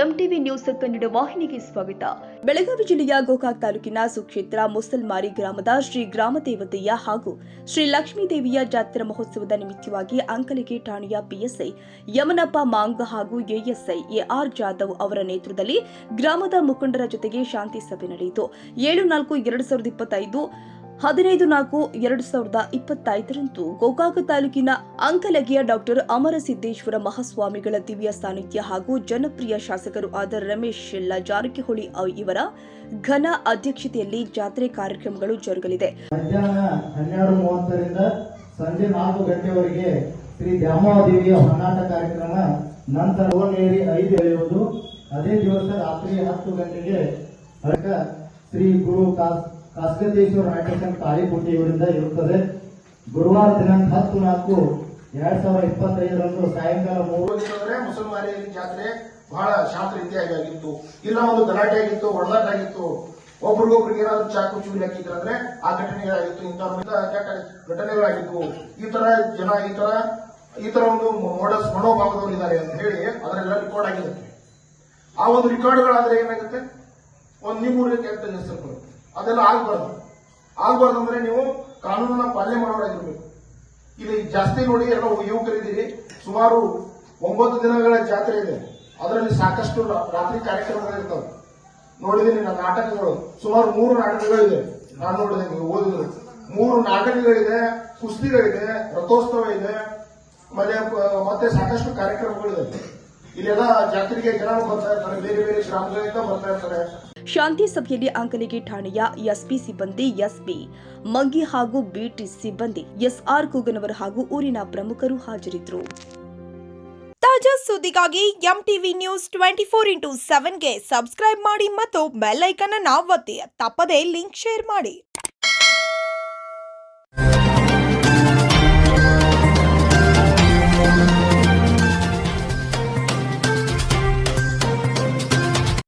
MTV news Kannada ವಾಹಿನಿಗೆ ಸ್ವಾಗತ. ಬೆಳಗಾವಿ ಜಿಲ್ಲೆಯ ಗೋಕಾಕ್ ತಾಲೂಕಿನ ಸುಕ್ಷೇತ್ರ ಮುಸಲ್ಮಾರಿ ಗ್ರಾಮದ ಶ್ರೀ ಗ್ರಾಮದೇವತೆಯ ಹಾಗೂ ಶ್ರೀ ಲಕ್ಷ್ಮೀದೇವಿಯ ಜಾತ್ರಾ ಮಹೋತ್ಸವದ ನಿಮಿತ್ತವಾಗಿ ಅಂಕಲಿಗೆ ಠಾಣೆಯ ಪಿಎಸ್ಐ ಯಮನಪ್ಪ ಮಾಂಗ್ ಹಾಗೂ ಎಎಸ್ಐ ಎಆರ್ ಜಾಧವ್ ಅವರ ನೇತೃತ್ವದಲ್ಲಿ ಗ್ರಾಮದ ಮುಖಂಡರ ಜೊತೆಗೆ ಶಾಂತಿ ಸಭೆ ನಡೆಯಿತು. 7/4/2025 15/4/2025 ಗೋಕಾಕ ತಾಲೂಕಿನ ಅಂಕಲಗಿಯ ಡಾಕ್ಟರ್ ಅಮರಸಿದ್ದೇಶ್ವರ ಮಹಾಸ್ವಾಮಿಗಳ ದಿವ್ಯ ಸಾನ್ನಿಧ್ಯ ಹಾಗೂ ಜನಪ್ರಿಯ ಶಾಸಕರು ಆದ ರಮೇಶ್ ಜಾರಕಿಹೊಳಿ ಇವರ ಘನ ಅಧ್ಯಕ್ಷತೆಯಲ್ಲಿ ಜಾತ್ರೆ ಕಾರ್ಯಕ್ರಮಗಳು ಜರುಗಲಿದೆ. ಮಧ್ಯಾಹ್ನ 12:30ರಿಂದ ಸಂಜೆ 4 ಗಂಟೆವರೆಗೆ ಶ್ರೀ ದ್ಯಾಮೋದೇವಿಯ ಹೊನ್ನಾಟ ಕಾರ್ಯಕ್ರಮ, ನಂತರ 5 ಎಳೆಯುವುದು. ಅದೇ ದಿವಸ ರಾತ್ರಿ 10 ಗಂಟೆಗೆ ಶ್ರೀ ಗುರು ಕಾಸ್ಕದೇಶ್ವರ ನಾಟಕನ್ ತಾಳಿಕೋಟೆ ಇವರಿಂದ ಇರುತ್ತದೆ. ಗುರುವಾರ ದಿನಾಂಕ 10/4/2025 ಸಾಯಂಕಾಲ 3 ಮುಸಲ್ಮಾನಿಯರಲ್ಲಿ ಜಾತ್ರೆ ಬಹಳ ಶಾಂತ ರೀತಿಯಾಗಿ ಆಗಿತ್ತು. ಇಲ್ಲ ಒಂದು ಗಲಾಟೆ ಆಗಿತ್ತು, ಹೊಡೆದಾಟ ಆಗಿತ್ತು, ಒಬ್ರಿಗೊಬ್ರಿಗೆ ಏನಾದ್ರು ಚಾಕು ಚೂರಿ ಹಾಕಿದ್ರಂದ್ರೆ ಆ ಘಟನೆಗಳಾಗಿತ್ತು. ಇಂಥ ಕೆಟ್ಟ ಘಟನೆಗಳಾಗಿತ್ತು. ಈ ತರ ಜನ ಈ ತರ ಒಂದು ಮನೋಭಾವದವರು ಇದ್ದಾರೆ ಅಂತ ಹೇಳಿ ಅದರೆಲ್ಲ ರೆಕಾರ್ಡ್ ಆಗಿರುತ್ತೆ. ಆ ಒಂದು ರೆಕಾರ್ಡ್ಗಳಾದ್ರೆ ಏನಾಗುತ್ತೆ, ಒಂದು ನಿಮ್ಮೂರಿಗೆ ಕೆಟ್ಟ ಹೆಸರು ಬರುತ್ತೆ. ಅದೆಲ್ಲ ಆಗ್ಬಾರ್ದು ಅಂದ್ರೆ ನೀವು ಕಾನೂನನ್ನ ಪಾಲನೆ ಮಾಡೋರಾಗಿರ್ಬೇಕು. ಇಲ್ಲಿ ಜಾಸ್ತಿ ನೋಡಿ ಎಲ್ಲ ಯುವಕರಿದ್ದೀರಿ. ಸುಮಾರು 9 ದಿನಗಳ ಜಾತ್ರೆ ಇದೆ. ಅದರಲ್ಲಿ ಸಾಕಷ್ಟು ರಾತ್ರಿ ಕಾರ್ಯಕ್ರಮಗಳಿರ್ತಾವೆ. ನೋಡಿದೀನಿ ನನ್ನ ನಾಟಕಗಳು, ಸುಮಾರು 3 ನಾಟಕಗಳಿದೆ. ನಾನು ನೋಡಿದೆ, ನೀವು ಓದಿದ್ರು 3 ನಾಟಕಗಳಿದೆ, ಕುಸ್ತಿಗಳಿದೆ, ರಥೋತ್ಸವ ಇದೆ, ಮತ್ತೆ ಸಾಕಷ್ಟು ಕಾರ್ಯಕ್ರಮಗಳಿದೆ. ಇಲ್ಲೆಲ್ಲ ಜಾತ್ರೆಗೆ ಜನ ಬರ್ತಾ ಇರ್ತಾರೆ, ಬೇರೆ ಬೇರೆ ಗ್ರಾಮಗಳಿಂದ ಬರ್ತಾ ಇರ್ತಾರೆ. ಶಾಂತಿ ಸಭೆಯಲ್ಲಿ ಅಂಕಲಿಗೆ ಠಾಣೆಯ ಎಸ್ಪಿ ಸಿಬ್ಬಂದಿ ಎಸ್ಪಿ ಮಂಗಿ ಹಾಗೂ ಬಿಟಿ ಸಿಬ್ಬಂದಿ ಎಸ್ಆರ್ ಕೂಗನವರ್ ಹಾಗೂ ಊರಿನ ಪ್ರಮುಖರು ಹಾಜರಿದ್ದರು. ತಾಜಾ ಸುದ್ದಿಗಾಗಿ ಎಂಟಿವಿ ನ್ಯೂಸ್ 24x7ಗೆ ಸಬ್ಸ್ಕ್ರೈಬ್ ಮಾಡಿ ಮತ್ತು ಬೆಲ್ ಐಕಾನ್ ಅನ್ನು ಒತ್ತಿ. ತಪ್ಪದೇ ಲಿಂಕ್ ಶೇರ್ ಮಾಡಿ.